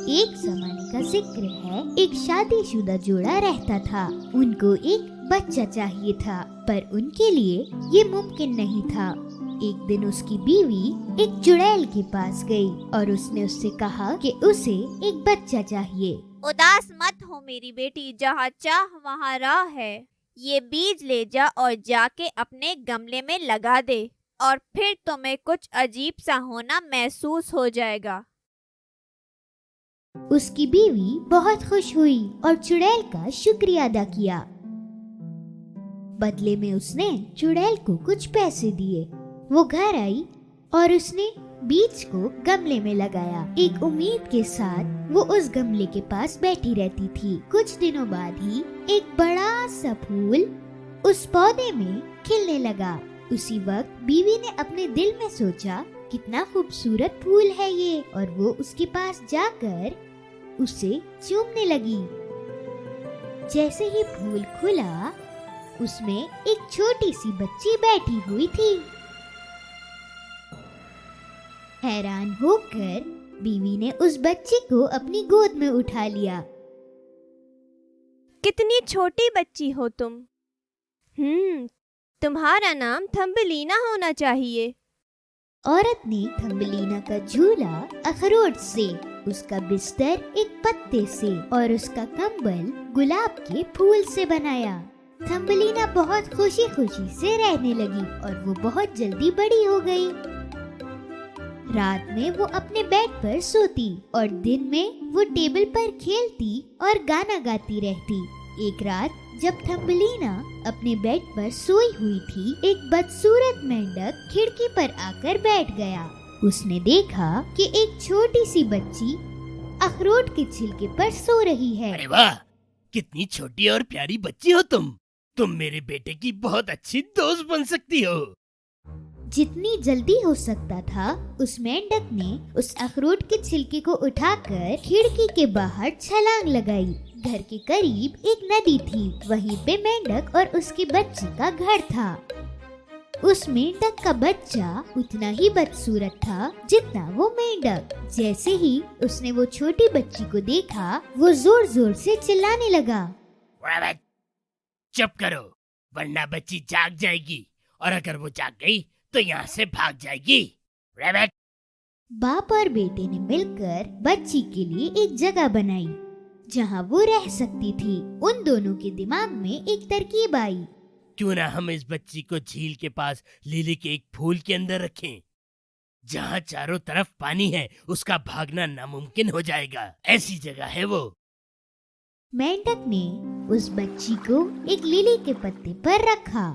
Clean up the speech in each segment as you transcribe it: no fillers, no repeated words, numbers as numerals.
एक जमाने का जिक्र है, एक शादीशुदा जोड़ा रहता था। उनको एक बच्चा चाहिए था, पर उनके लिए ये मुमकिन नहीं था। एक दिन उसकी बीवी एक चुड़ैल के पास गई और उसने उससे कहा कि उसे एक बच्चा चाहिए। उदास मत हो मेरी बेटी, जहाँ चाह वहाँ राह है। ये बीज ले जा और जाके अपने गमले में लगा दे, और फिर तुम्हें कुछ अजीब सा होना महसूस हो जाएगा। उसकी बीवी बहुत खुश हुई और चुड़ैल का शुक्रिया अदा किया। बदले में उसने चुड़ैल को कुछ पैसे दिए। वो घर आई और उसने बीज को गमले में लगाया। एक उम्मीद के साथ वो उस गमले के पास बैठी रहती थी। कुछ दिनों बाद ही एक बड़ा सा फूल उस पौधे में खिलने लगा। उसी वक्त बीवी ने अपने दिल में सोचा, कितना खूबसूरत फूल है ये, और वो उसके पास जाकर उसे चूमने लगी। जैसे ही फूल खुला, उसमें एक छोटी सी बच्ची बैठी हुई थी। हैरान होकर बीवी ने उस बच्ची को अपनी गोद में उठा लिया। कितनी छोटी बच्ची हो तुम। तुम्हारा नाम थम्बलीना होना चाहिए। औरत ने थम्बलीना का झूला अखरोट से, उसका बिस्तर एक पत्ते से और उसका कंबल गुलाब के फूल से बनाया। थम्बलीना बहुत खुशी खुशी से रहने लगी और वो बहुत जल्दी बड़ी हो गई। रात में वो अपने बेड पर सोती और दिन में वो टेबल पर खेलती और गाना गाती रहती। एक रात जब थम्बलीना अपने बेड पर सोई हुई थी, एक बदसूरत मेंढक खिड़की पर आकर बैठ गया। उसने देखा कि एक छोटी सी बच्ची अखरोट के छिलके पर सो रही है। अरे वाह, कितनी छोटी और प्यारी बच्ची हो तुम मेरे बेटे की बहुत अच्छी दोस्त बन सकती हो। जितनी जल्दी हो सकता था, उस मेंढक ने उस अखरोट के छिलके को उठाकर खिड़की के बाहर छलांग लगाई। घर के करीब एक नदी थी, वहीं पे मेंढक और उसके बच्चे का घर था। उस मेंढक का बच्चा उतना ही बदसूरत था जितना वो मेंढक। जैसे ही उसने वो छोटी बच्ची को देखा, वो जोर जोर से चिल्लाने लगा, चुप करो, वरना बच्ची जाग जाएगी, और अगर वो जाग गई तो यहाँ से भाग जाएगी। रैबिट। बाप और बेटे ने मिलकर बच्ची के लिए एक जगह बनाई जहाँ वो रह सकती थी। उन दोनों के दिमाग में एक तरकीब आई, क्यों ना हम इस बच्ची को झील के पास लिली के एक फूल के अंदर रखें, जहाँ चारों तरफ पानी है, उसका भागना नामुमकिन हो जाएगा। ऐसी जगह है वो। मेंढक ने उस बच्ची को एक लिली के पत्ते पर रखा।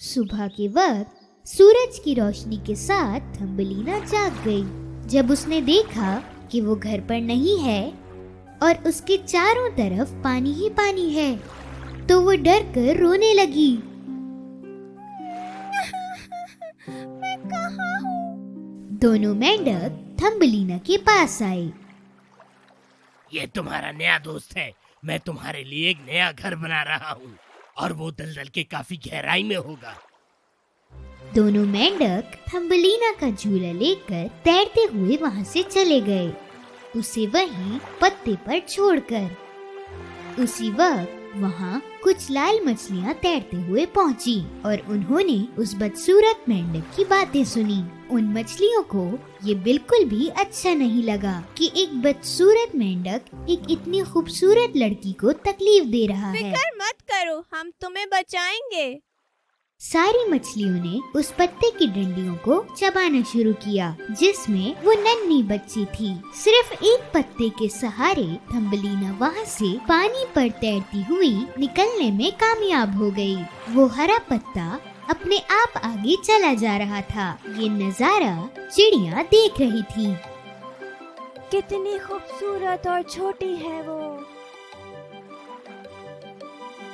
सुबह के वक्त सूरज की रोशनी के साथ थम्बलीना जाग गई। जब उसने देखा कि वो घर पर नहीं है और उसके चारों तरफ पानी ही पानी है, तो वो डर कर रोने लगी। मैं कहाँ हूँ? दोनों मेंढक थम्बलीना के पास आए। ये तुम्हारा नया दोस्त है। मैं तुम्हारे लिए एक नया घर बना रहा हूँ, और वो दलदल के काफी गहराई में होगा। दोनों मेंढक थम्बलीना का झूला लेकर तैरते हुए वहाँ से चले गए, उसे वहीं पत्ते पर छोड़कर। उसी वक्त वहाँ कुछ लाल मछलियाँ तैरते हुए पहुँची और उन्होंने उस बदसूरत मेंढक की बातें सुनी। उन मछलियों को ये बिल्कुल भी अच्छा नहीं लगा कि एक बदसूरत मेंढक एक इतनी खूबसूरत लड़की को तकलीफ दे रहा है। फिक्र मत करो, हम तुम्हें बचाएंगे। सारी मछलियों ने उस पत्ते की डंडियों को चबाना शुरू किया जिसमें वो नन्ही बच्ची थी। सिर्फ एक पत्ते के सहारे थम्बलीना वहाँ से पानी पर तैरती हुई निकलने में कामयाब हो गई। वो हरा पत्ता अपने आप आगे चला जा रहा था। ये नजारा चिड़िया देख रही थी। कितनी खूबसूरत और छोटी है वो।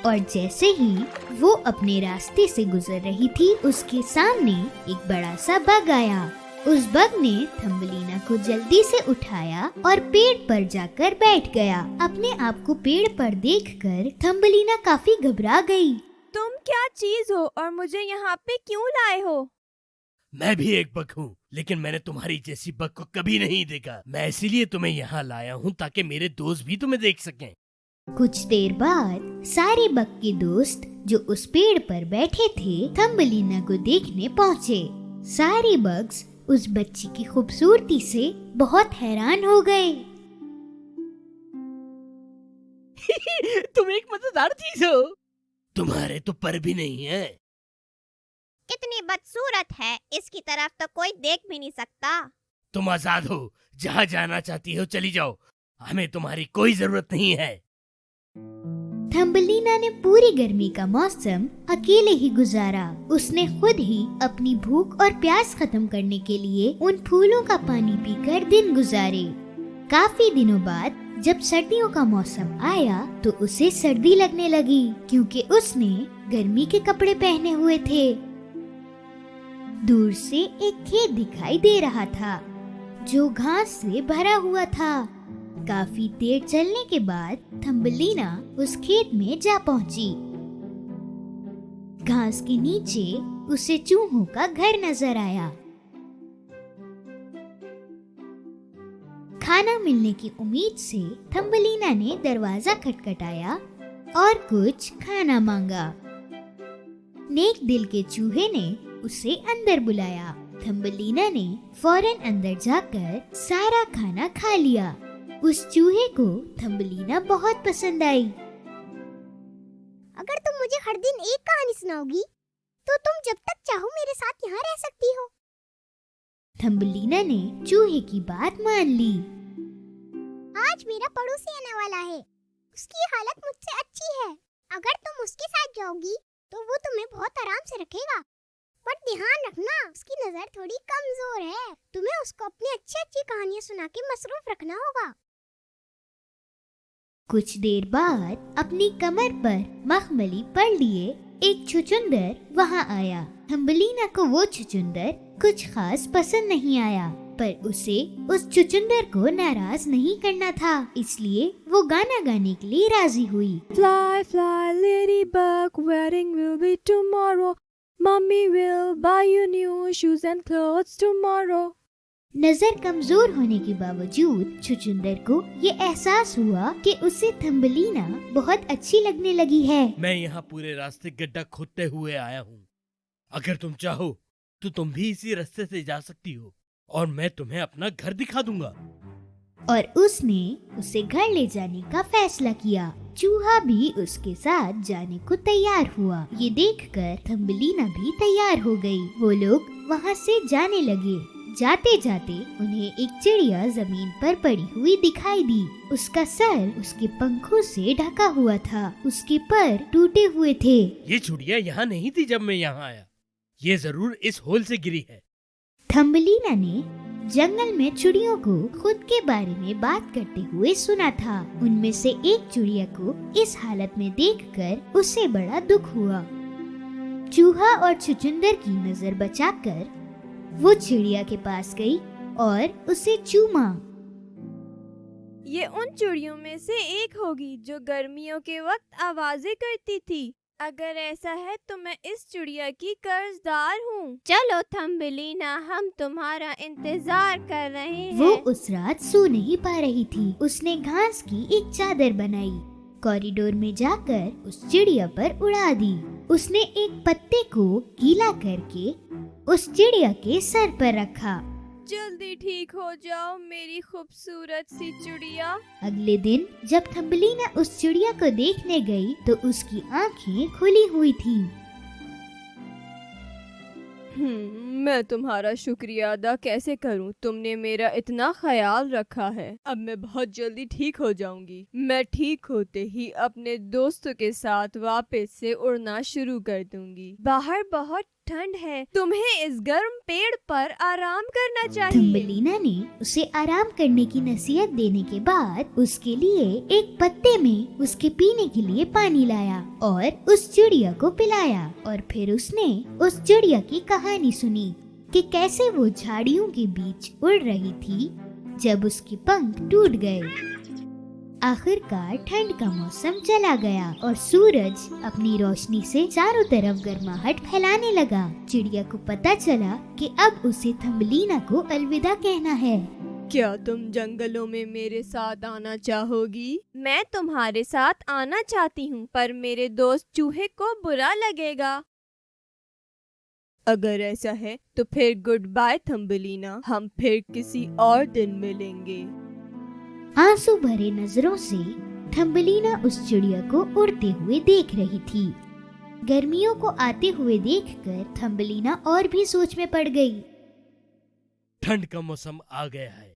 और जैसे ही वो अपने रास्ते से गुजर रही थी, उसके सामने एक बड़ा सा बग आया। उस बग ने थम्बलीना को जल्दी से उठाया और पेड़ पर जाकर बैठ गया। अपने आप को पेड़ पर देखकर थम्बलीना काफी घबरा गई। तुम क्या चीज हो और मुझे यहाँ पे क्यों लाए हो? मैं भी एक बग हूँ, लेकिन मैंने तुम्हारी जैसी बग को कभी नहीं देखा। मैं इसीलिए तुम्हें यहाँ लाया हूँ ताकि मेरे दोस्त भी तुम्हें देख सकें। कुछ देर बाद सारे बग के दोस्त जो उस पेड़ पर बैठे थे थम्बलीना को देखने पहुँचे। सारे बग्स उस बच्ची की खूबसूरती से बहुत हैरान हो गए। तुम एक मजेदार चीज हो। तुम्हारे तो पर भी नहीं है। कितनी बदसूरत है, इसकी तरफ तो कोई देख भी नहीं सकता। तुम आजाद हो, जहाँ जाना चाहती हो चली जाओ, हमें तुम्हारी कोई जरूरत नहीं है। थम्बलीना ने पूरी गर्मी का मौसम अकेले ही गुजारा। उसने खुद ही अपनी भूख और प्यास खत्म करने के लिए उन फूलों का पानी पीकर दिन गुजारे। काफी दिनों बाद जब सर्दियों का मौसम आया तो उसे सर्दी लगने लगी, क्योंकि उसने गर्मी के कपड़े पहने हुए थे। दूर से एक खेत दिखाई दे रहा था जो घास से भरा हुआ था। काफी देर चलने के बाद थम्बलीना उस खेत में जा पहुंची। घास के नीचे उसे चूहों का घर नजर आया। खाना मिलने की उम्मीद से थम्बलीना ने दरवाजा खटखटाया और कुछ खाना मांगा। नेक दिल के चूहे ने उसे अंदर बुलाया। थम्बलीना ने फौरन अंदर जाकर सारा खाना खा लिया। उस चूहे को थम्बलीना बहुत पसंद आई। अगर तुम मुझे हर दिन एक कहानी सुनाओगी तो तुम जब तक चाहो मेरे साथ यहाँ रह सकती हो। थम्बलीना ने चूहे की बात मान ली। आज मेरा पड़ोसी आने वाला है, उसकी हालत मुझसे अच्छी है। अगर तुम उसके साथ जाओगी तो वो तुम्हें बहुत आराम से रखेगा, पर ध्यान रखना उसकी नजर थोड़ी कमजोर है। तुम्हें उसको अपनी अच्छी कहानियाँ सुना के मसरूफ रखना होगा। कुछ देर बाद अपनी कमर पर मखमली पड़ लिए एक छुचुंदर वहाँ आया। थम्बलीना को वो छुचुंदर कुछ खास पसंद नहीं आया, पर उसे उस छुचुंदर को नाराज नहीं करना था, इसलिए वो गाना गाने के लिए राजी हुई। Fly, fly, ladybug, wedding will be tomorrow. Mommy will buy you new shoes and clothes tomorrow. नजर कमजोर होने के बावजूद छुचुंदर को ये एहसास हुआ कि उसे थम्बलीना बहुत अच्छी लगने लगी है। मैं यहाँ पूरे रास्ते गड्ढा खोदते हुए आया हूँ। अगर तुम चाहो तो तुम भी इसी रास्ते से जा सकती हो और मैं तुम्हें अपना घर दिखा दूंगा। और उसने उसे घर ले जाने का फैसला किया। चूहा भी उसके साथ जाने को तैयार हुआ। ये देखकर थम्बलीना भी तैयार हो गई। वो लोग वहाँ से जाने लगे। जाते जाते उन्हें एक चिड़िया जमीन पर पड़ी हुई दिखाई दी। उसका सर उसके पंखों से ढका हुआ था, उसके पर टूटे हुए थे। ये चिड़िया यहाँ नहीं थी जब मैं यहाँ आया। ये जरूर इस होल से गिरी है। थम्बलीना ने जंगल में चिड़ियों को खुद के बारे में बात करते हुए सुना था। उनमें से एक चिड़िया को इस हालत में देखकर उसे बड़ा दुख हुआ। चूहा और छुचुंदर की नजर बचाकर वो चिड़िया के पास गई और उसे चूमा। ये उन चिड़ियों में से एक होगी जो गर्मियों के वक्त आवाजें करती थी। अगर ऐसा है तो मैं इस चिड़िया की कर्जदार हूँ। चलो थम्बलीना, हम तुम्हारा इंतजार कर रहे हैं। वो उस रात सो नहीं पा रही थी। उसने घास की एक चादर बनाई, कॉरिडोर में जाकर उस चिड़िया पर उड़ा दी। उसने एक पत्ते को गीला करके उस चिड़िया के सर पर रखा। जल्दी ठीक हो जाओ मेरी खूबसूरत सी चिड़िया। अगले दिन जब थम्बलीना उस चिड़िया को देखने गई तो उसकी आंखें खुली हुई थीं। मैं तुम्हारा शुक्रिया अदा कैसे करूं? तुमने मेरा इतना ख्याल रखा है। अब मैं बहुत जल्दी ठीक हो जाऊंगी। मैं ठीक होते ही अपने दोस्तों के साथ वापस से उड़ना शुरू कर दूंगी। बाहर बहुत ठंड है, तुम्हें इस गर्म पेड़ पर आराम करना चाहिए। थम्बलीना ने उसे आराम करने की नसीहत देने के बाद उसके लिए एक पत्ते में उसके पीने के लिए पानी लाया और उस चिड़िया को पिलाया। और फिर उसने उस चिड़िया की कहानी सुनी कि कैसे वो झाड़ियों के बीच उड़ रही थी जब उसके पंख टूट गए। आखिरकार ठंड का मौसम चला गया और सूरज अपनी रोशनी से चारों तरफ गर्माहट फैलाने लगा। चिड़िया को पता चला कि अब उसे थम्बलीना को अलविदा कहना है। क्या तुम जंगलों में मेरे साथ आना चाहोगी? मैं तुम्हारे साथ आना चाहती हूँ, पर मेरे दोस्त चूहे को बुरा लगेगा। अगर ऐसा है तो फिर गुड बाय थम्बलीना, हम फिर किसी और दिन मिलेंगे। आंसू भरे नजरों से थम्बलीना उस चिड़िया को उड़ते हुए देख रही थी। गर्मियों को आते हुए देखकर थम्बलीना और भी सोच में पड़ गई। ठंड का मौसम आ गया है,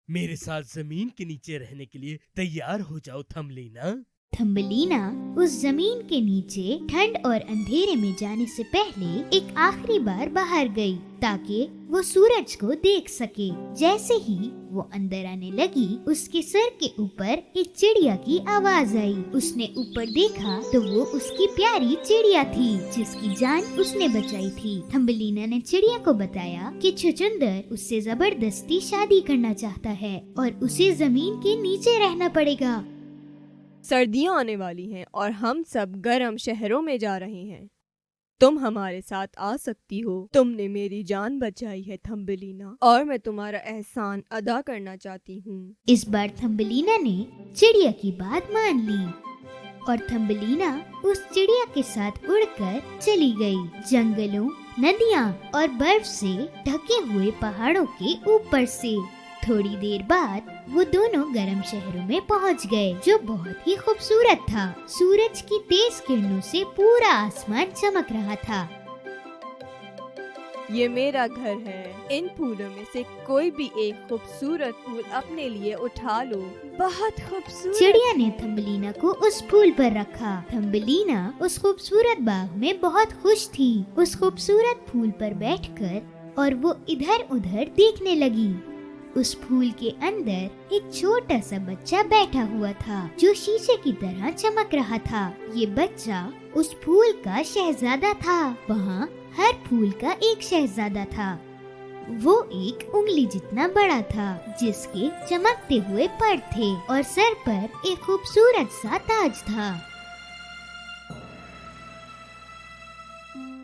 मेरे साथ जमीन के नीचे रहने के लिए तैयार हो जाओ थम्बलीना। थम्बलीना उस जमीन के नीचे ठंड और अंधेरे में जाने से पहले एक आखिरी बार बाहर गई ताकि वो सूरज को देख सके। जैसे ही वो अंदर आने लगी, उसके सर के ऊपर एक चिड़िया की आवाज आई। उसने ऊपर देखा तो वो उसकी प्यारी चिड़िया थी जिसकी जान उसने बचाई थी। थम्बलीना ने चिड़िया को बताया कि छुचुंदर उससे जबरदस्ती शादी करना चाहता है और उसे जमीन के नीचे रहना पड़ेगा। सर्दियाँ आने वाली हैं और हम सब गर्म शहरों में जा रहे हैं। तुम हमारे साथ आ सकती हो। तुमने मेरी जान बचाई है थम्बलीना, और मैं तुम्हारा एहसान अदा करना चाहती हूँ। इस बार थम्बलीना ने चिड़िया की बात मान ली और थम्बलीना उस चिड़िया के साथ उड़कर चली गई। जंगलों, नदियाँ और बर्फ से ढके हुए पहाड़ों के ऊपर से। थोड़ी देर बाद वो दोनों गर्म शहरों में पहुंच गए, जो बहुत ही खूबसूरत था। सूरज की तेज किरणों से पूरा आसमान चमक रहा था। ये मेरा घर है। इन फूलों में से कोई भी एक खूबसूरत फूल अपने लिए उठा लो। बहुत खूबसूरत। चिड़िया ने थम्बलीना को उस फूल पर रखा। थम्बलीना उस खूबसूरत बाग में बहुत खुश थी। उस खूबसूरत फूल पर बैठकर और वो इधर उधर देखने लगी। उस फूल के अंदर एक छोटा सा बच्चा बैठा हुआ था जो शीशे की तरह चमक रहा था। ये बच्चा उस फूल का शहजादा था। वहाँ हर फूल का एक शहजादा था। वो एक उंगली जितना बड़ा था, जिसके चमकते हुए पर थे और सर पर एक खूबसूरत सा ताज था।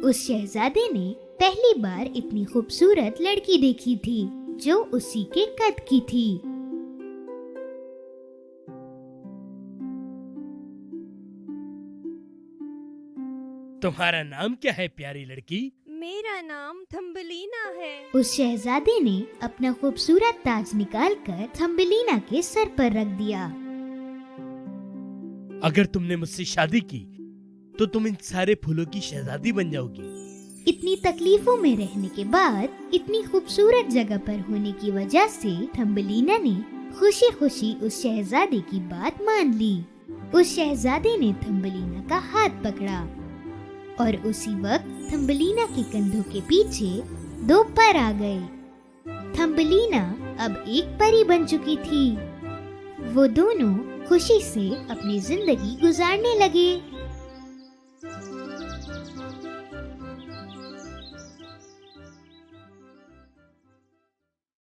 उस शहजादे ने पहली बार इतनी खूबसूरत लड़की देखी थी जो उसी के कद की थी। तुम्हारा नाम क्या है प्यारी लड़की? मेरा नाम थम्बलीना है। उस शहजादे ने अपना खूबसूरत ताज निकालकर थम्बलीना के सर पर रख दिया। अगर तुमने मुझसे शादी की तो तुम इन सारे फूलों की शहजादी बन जाओगी। इतनी तकलीफों में रहने के बाद इतनी खूबसूरत जगह पर होने की वजह से थम्बलीना ने खुशी खुशी उस शहजादे की बात मान ली। उस शहजादे ने थम्बलीना का हाथ पकड़ा और उसी वक्त थम्बलीना के कंधों के पीछे दो पर आ गए। थम्बलीना अब एक परी बन चुकी थी। वो दोनों खुशी से अपनी जिंदगी गुजारने लगे।